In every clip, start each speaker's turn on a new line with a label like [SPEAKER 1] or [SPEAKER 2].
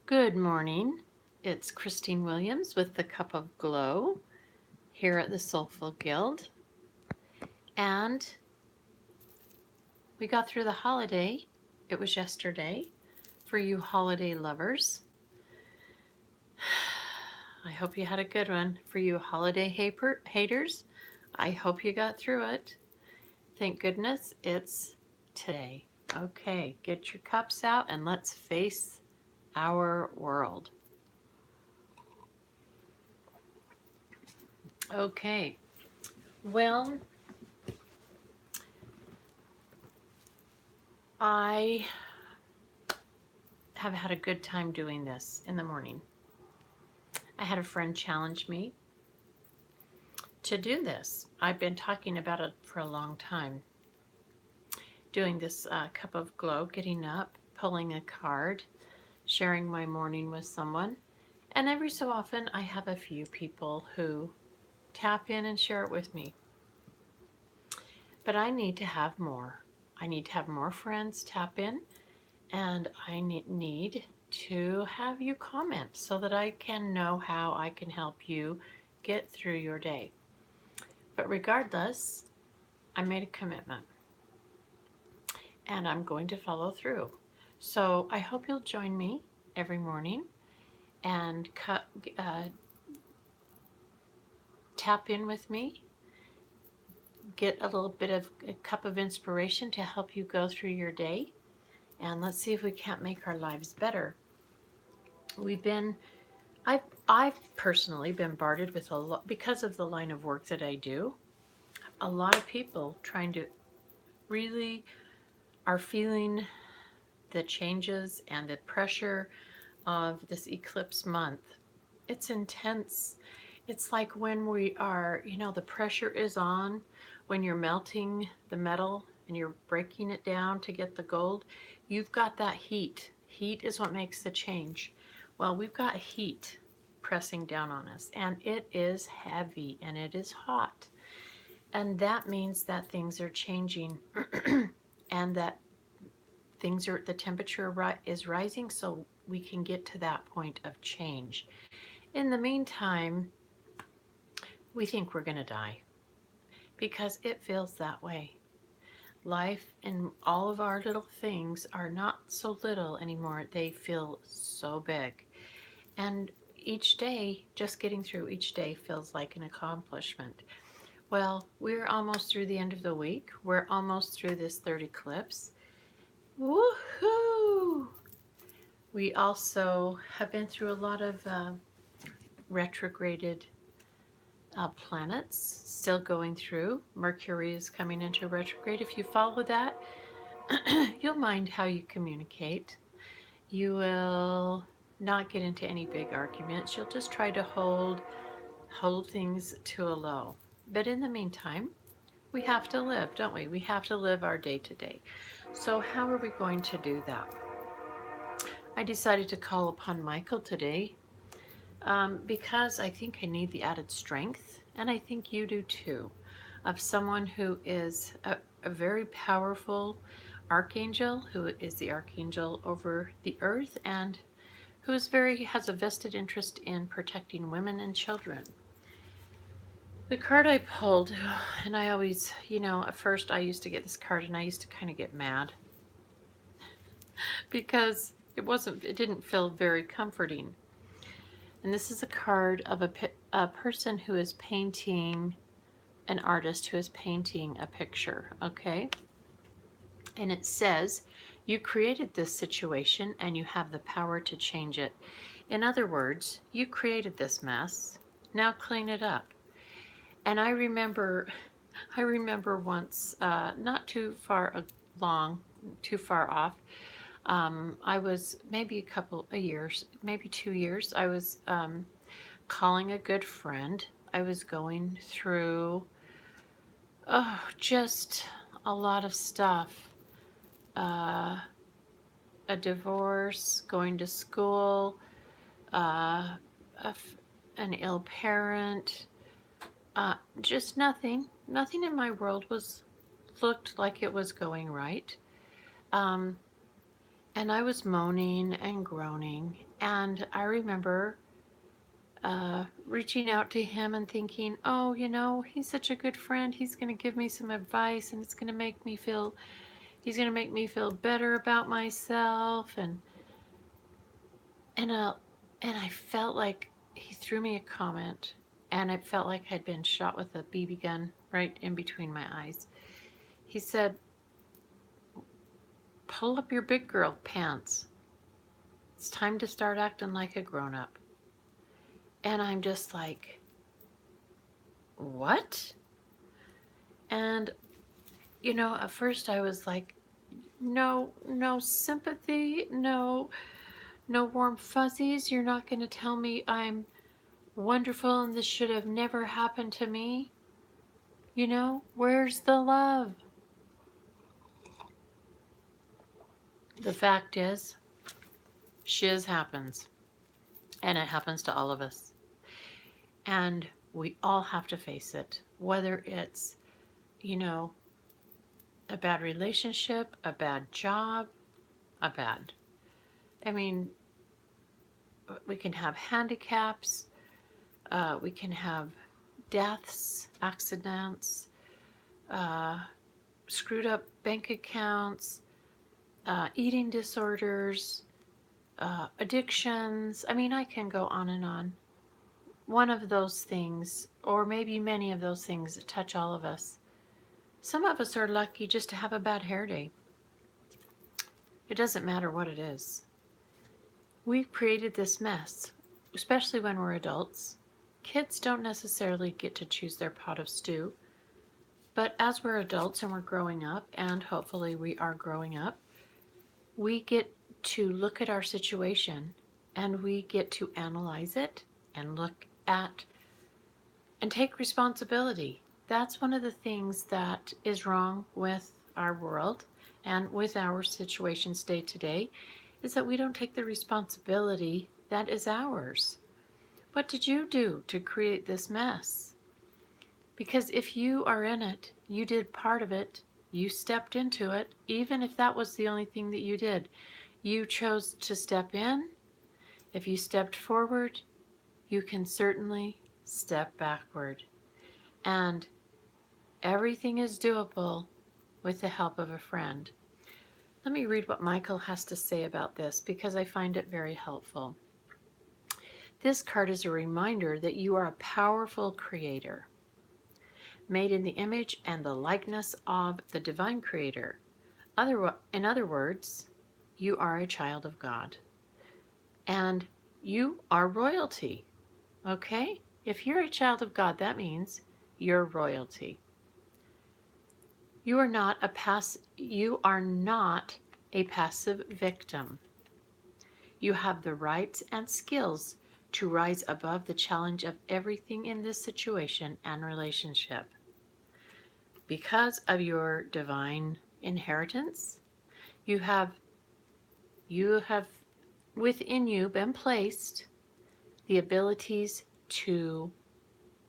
[SPEAKER 1] Good morning. It's Christine Williams with the Cup of Glow here at the Soulful Guild. And we got through the holiday. It was yesterday for you holiday lovers. I hope you had a good one. For you holiday haters, I hope you got through it. Thank goodness it's today. Okay, get your cups out and let's face our world. Okay, well, I have had a good time doing this in the morning. I had a friend challenge me to do this. I've been talking about it for a long time. Doing this cup of glow, getting up, pulling a card, sharing my morning with someone. And every so often, I have a few people who tap in and share it with me. But I need to have more. I need to have more friends tap in, and I need to have you comment so that I can know how I can help you get through your day. But regardless, I made a commitment and I'm going to follow through. So I hope you'll join me every morning and tap in with me, get a little bit of a cup of inspiration to help you go through your day, and let's see if we can't make our lives better. We've been I've personally been bombarded with a lot because of the line of work that I do. A lot of people trying to really are feeling the changes and the pressure of this eclipse month. It's intense. It's like when we are, the pressure is on when you're melting the metal and you're breaking it down to get the gold. You've got that heat. Heat is what makes the change. Well, we've got heat pressing down on us, and it is heavy and it is hot. And that means that things are changing and that the temperature is rising so we can get to that point of change. In the meantime, we think we're going to die because it feels that way. Life and all of our little things are not so little anymore. They feel so big. And each day, just getting through each day feels like an accomplishment. Well, we're almost through the end of the week. We're almost through this third eclipse. Woohoo! We also have been through a lot of retrograded planets still going through. Mercury is coming into retrograde. If you follow that, you'll mind how you communicate. You will not get into any big arguments. You'll just try to hold things to a low. But in the meantime, we have to live, don't we? We have to live our day to day. So how are we going to do that? I decided to call upon Michael today because I think I need the added strength, and I think you do too, of someone who is a very powerful archangel, who is the archangel over the earth, and who has a vested interest in protecting women and children. The card I pulled, and I always, at first I used to get this card and I used to kind of get mad because it didn't feel very comforting. And this is a card of a person who is painting, an artist who is painting a picture, okay? And it says, you created this situation and you have the power to change it. In other words, you created this mess. Now clean it up. And I remember once, not too far too far off. I was maybe a couple of years, maybe 2 years. I was calling a good friend. I was going through, just a lot of stuff. A divorce, going to school, uh, an ill parent, just nothing. Nothing in my world looked like it was going right. Um, and I was moaning and groaning. And I remember reaching out to him and thinking, oh, he's such a good friend. He's going to give me some advice, and it's going to make me feel, he's going to make me feel better about myself. And, uh, and I felt like he threw me a comment, and it felt like I'd been shot with a BB gun right in between my eyes. He said, pull up your big girl pants. It's time to start acting like a grown up. And I'm just like, what? And, at first I was like, no, no sympathy, no warm fuzzies. You're not going to tell me I'm wonderful and this should have never happened to me. Where's the love? The fact is, shiz happens. And it happens to all of us. And we all have to face it. Whether it's, a bad relationship, a bad job, I mean, we can have handicaps, we can have deaths, accidents, uh, screwed up bank accounts, eating disorders, addictions. I mean, I can go on and on. One of those things, or maybe many of those things, that touch all of us. Some of us are lucky just to have a bad hair day. It doesn't matter what it is. We've created this mess, especially when we're adults. Kids don't necessarily get to choose their pot of stew, but as we're adults and we're growing up, and hopefully we are growing up, we get to look at our situation and we get to analyze it and look at and take responsibility. That's one of the things that is wrong with our world and with our situations day to day, is that we don't take the responsibility that is ours. What did you do to create this mess? Because if you are in it, you did part of it, you stepped into it, even if that was the only thing that you did. You chose to step in. If you stepped forward, you can certainly step backward. And everything is doable with the help of a friend. Let me read what Michael has to say about this because I find it very helpful. This card is a reminder that you are a powerful creator, made in the image and the likeness of the divine creator. In other words, you are a child of God. And you are royalty. Okay? If you're a child of God, that means you're royalty. You are not a passive victim. You have the rights and skills to rise above the challenge of everything in this situation and relationship. Because of your divine inheritance, you have within you been placed the abilities to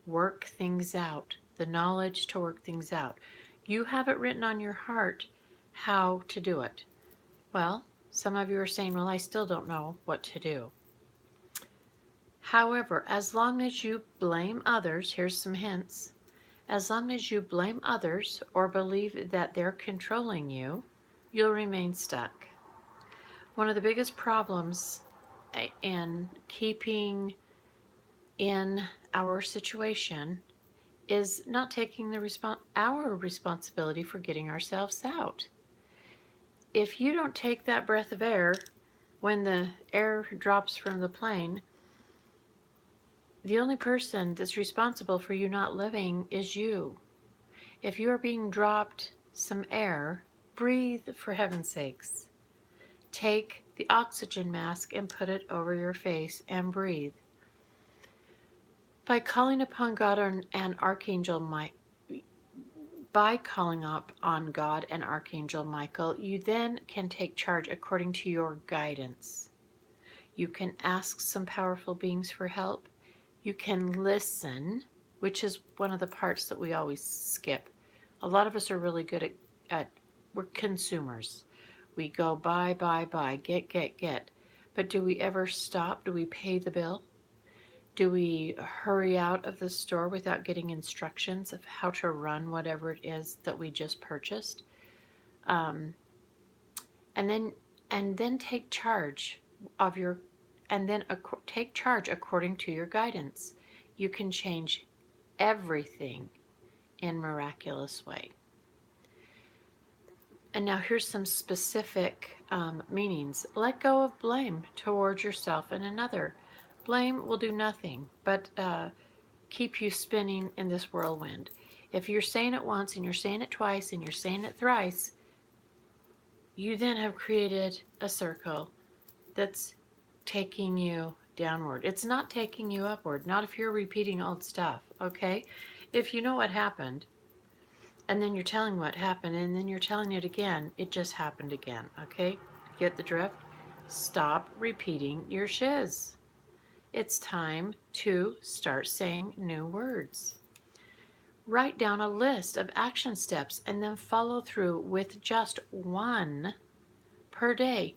[SPEAKER 1] work things out, the knowledge to work things out. You have it written on your heart how to do it. Well, some of you are saying, well, I still don't know what to do. However, as long as you blame others, here's some hints. As long as you blame others or believe that they're controlling you, you'll remain stuck. One of the biggest problems in keeping in our situation is not taking our responsibility for getting ourselves out. If you don't take that breath of air when the air drops from the plane, the only person that's responsible for you not living is you. If you are being dropped some air, breathe for heaven's sakes. Take the oxygen mask and put it over your face and breathe. By calling upon God and Archangel Michael, you then can take charge according to your guidance. You can ask some powerful beings for help. You can listen, which is one of the parts that we always skip. A lot of us are really good at we're consumers. We go buy, get. But do we ever stop? Do we pay the bill? Do we hurry out of the store without getting instructions of how to run whatever it is that we just purchased? Um, and then take charge of your and then take charge according to your guidance. You can change everything in miraculous way. And now here's some specific meanings. Let go of blame towards yourself and another. Blame will do nothing but keep you spinning in this whirlwind. If you're saying it once and you're saying it twice and you're saying it thrice, you then have created a circle that's taking you downward. It's not taking you upward, not if you're repeating old stuff, okay? If you know what happened, and then you're telling what happened, and then you're telling it again, it just happened again, okay? Get the drift? Stop repeating your shiz. It's time to start saying new words. Write down a list of action steps and then follow through with just one per day.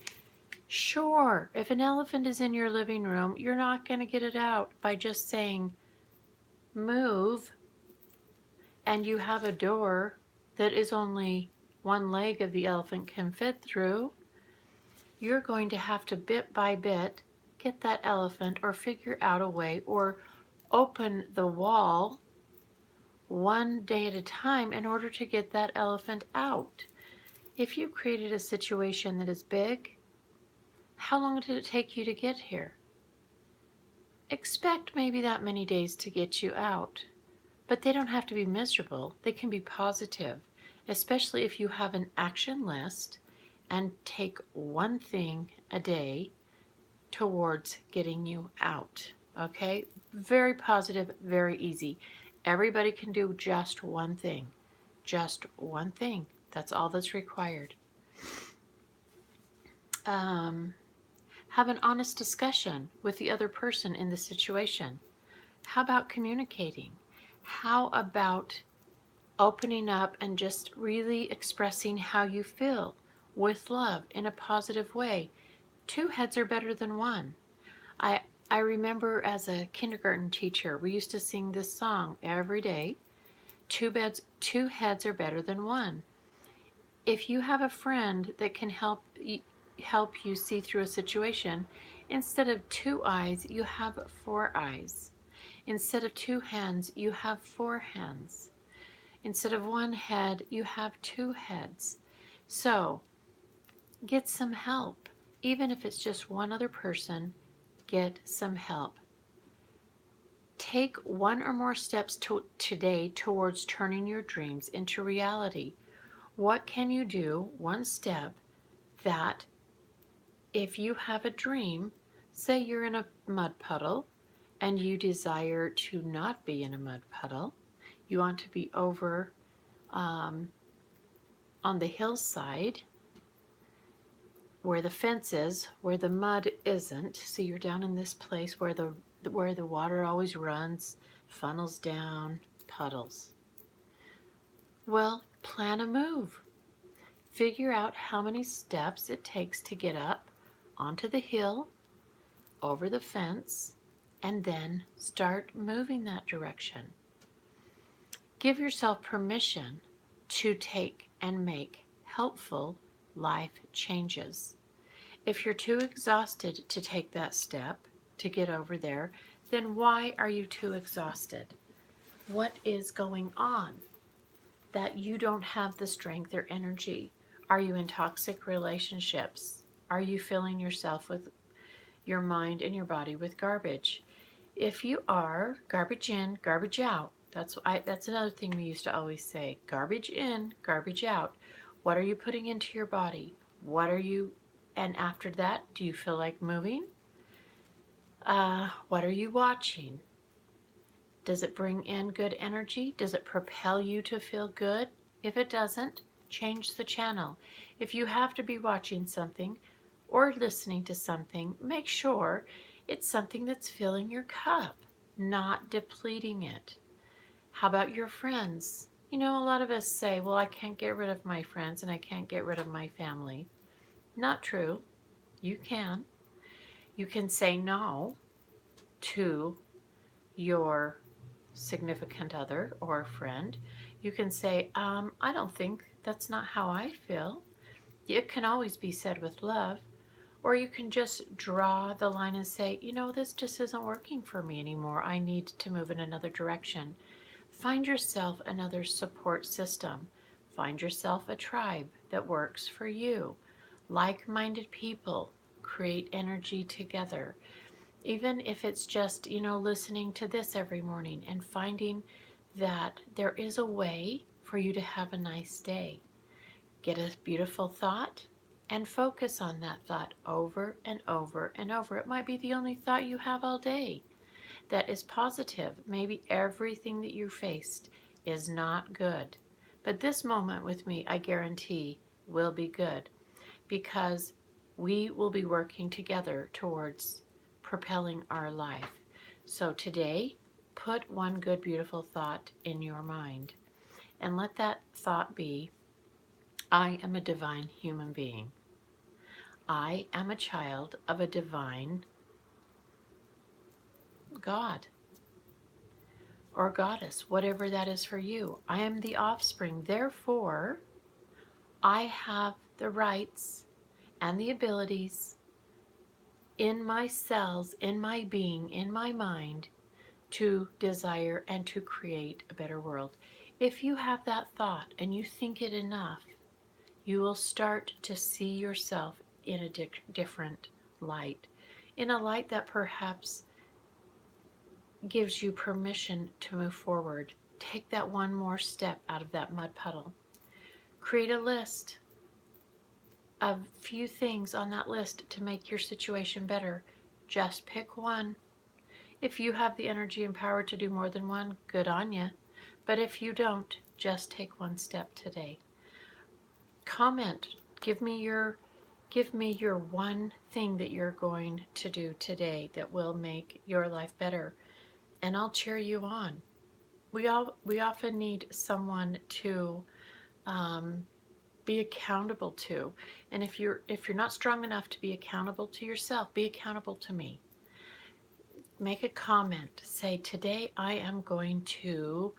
[SPEAKER 1] Sure, if an elephant is in your living room, you're not going to get it out by just saying move, and you have a door that is only one leg of the elephant can fit through. You're going to have to bit by bit get that elephant or figure out a way or open the wall one day at a time in order to get that elephant out. If you created a situation that is big, how long did it take you to get here? Expect maybe that many days to get you out. But they don't have to be miserable. They can be positive, especially if you have an action list and take one thing a day towards getting you out. Okay? Very positive, very easy. Everybody can do just one thing. Just one thing. That's all that's required. Have an honest discussion with the other person in the situation. How about communicating? How about opening up and just really expressing how you feel with love in a positive way? Two heads are better than one. I, I remember as a kindergarten teacher, we used to sing this song every day. Two heads are better than one. If you have a friend that can help you see through a situation, instead of two eyes, you have four eyes. Instead of two hands, you have four hands. Instead of one head, you have two heads. So get some help. Even if it's just one other person, get some help. Take one or more steps today towards turning your dreams into reality. What can you do, one step, that if you have a dream, say you're in a mud puddle and you desire to not be in a mud puddle, you want to be over on the hillside where the fence is, where the mud isn't. So you're down in this place where the water always runs, funnels down, puddles. Well, plan a move. Figure out how many steps it takes to get up onto the hill, over the fence, and then start moving that direction. Give yourself permission to take and make helpful life changes. If you're too exhausted to take that step to get over there, then why are you too exhausted? What is going on that you don't have the strength or energy? Are you in toxic relationships? Are you filling yourself with your mind and your body with garbage? If you are, garbage in, garbage out. That's another thing we used to always say. Garbage in, garbage out. What are you putting into your body? And after that, do you feel like moving? What are you watching? Does it bring in good energy? Does it propel you to feel good? If it doesn't, change the channel. If you have to be watching something or listening to something, make sure it's something that's filling your cup, not depleting it. How about your friends? You know, a lot of us say, well, I can't get rid of my friends and I can't get rid of my family. Not true. You can. You can say no to your significant other or friend. You can say, I don't think that's not how I feel. It can always be said with love. Or you can just draw the line and say, this just isn't working for me anymore. I need to move in another direction. Find yourself another support system. Find yourself a tribe that works for you. Like minded people create energy together. Even if it's just, listening to this every morning and finding that there is a way for you to have a nice day. Get a beautiful thought and focus on that thought over and over and over. It might be the only thought you have all day that is positive. Maybe everything that you faced is not good. But this moment with me, I guarantee, will be good because we will be working together towards propelling our life. So today, put one good, beautiful thought in your mind and let that thought be, I am a divine human being. I am a child of a divine God or goddess, whatever that is for you. I am the offspring. Therefore, I have the rights and the abilities in my cells, in my being, in my mind to desire and to create a better world. If you have that thought and you think it enough, you will start to see yourself in a different light, in a light that perhaps gives you permission to move forward. Take that one more step out of that mud puddle. Create a list of few things on that list to make your situation better. Just pick one. If you have the energy and power to do more than one, good on you. But if you don't, just take one step today. Comment. Give me your one thing that you're going to do today that will make your life better, and I'll cheer you on. We often need someone to be accountable to, and if you're not strong enough to be accountable to yourself, be accountable to me. Make a comment. Say, today I am going to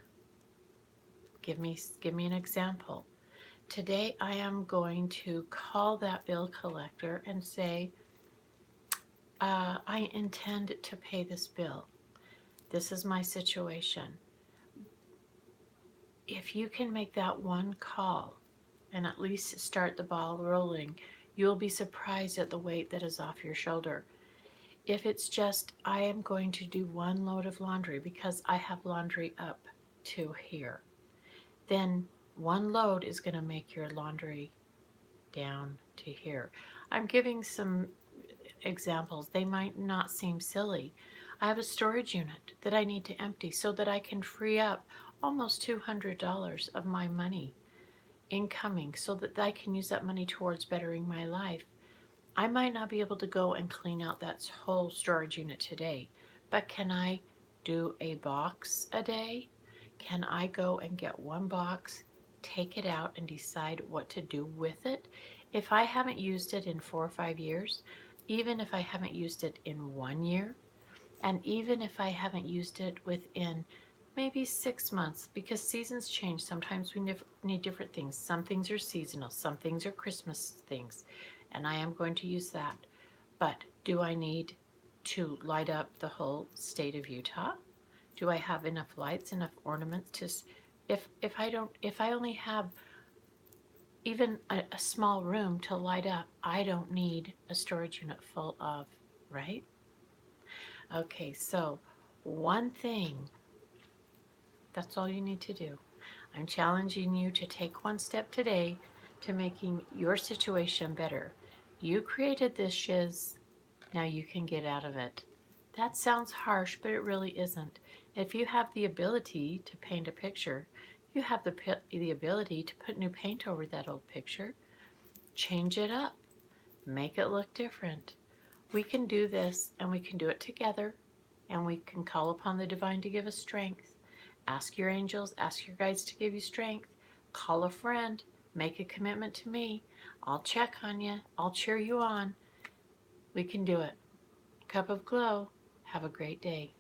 [SPEAKER 1] give me an example. Today I am going to call that bill collector and say, I intend to pay this bill. This is my situation. If you can make that one call and at least start the ball rolling, you'll be surprised at the weight that is off your shoulder. If it's just, I am going to do one load of laundry because I have laundry up to here, then one load is going to make your laundry down to here. I'm giving some examples. They might not seem silly. I have a storage unit that I need to empty so that I can free up almost $200 of my money incoming so that I can use that money towards bettering my life. I might not be able to go and clean out that whole storage unit today, but can I do a box a day? Can I go and get one box, take it out, and decide what to do with it? If I haven't used it in 4 or 5 years, even if I haven't used it in 1 year, and even if I haven't used it within maybe 6 months, because seasons change. Sometimes we need different things. Some things are seasonal, some things are Christmas things, and I am going to use that. But do I need to light up the whole state of Utah? Do I have enough lights, enough ornaments to if I only have even a small room to light up, I don't need a storage unit full of, right? Okay, so one thing, that's all you need to do. I'm challenging you to take one step today to making your situation better. You created this shiz, now you can get out of it. That sounds harsh, but it really isn't. If you have the ability to paint a picture, you have the ability to put new paint over that old picture, change it up, make it look different. We can do this, and we can do it together, and we can call upon the divine to give us strength. Ask your angels, ask your guides to give you strength. Call a friend, make a commitment to me. I'll check on you, I'll cheer you on. We can do it. cup of glow. Have a great day.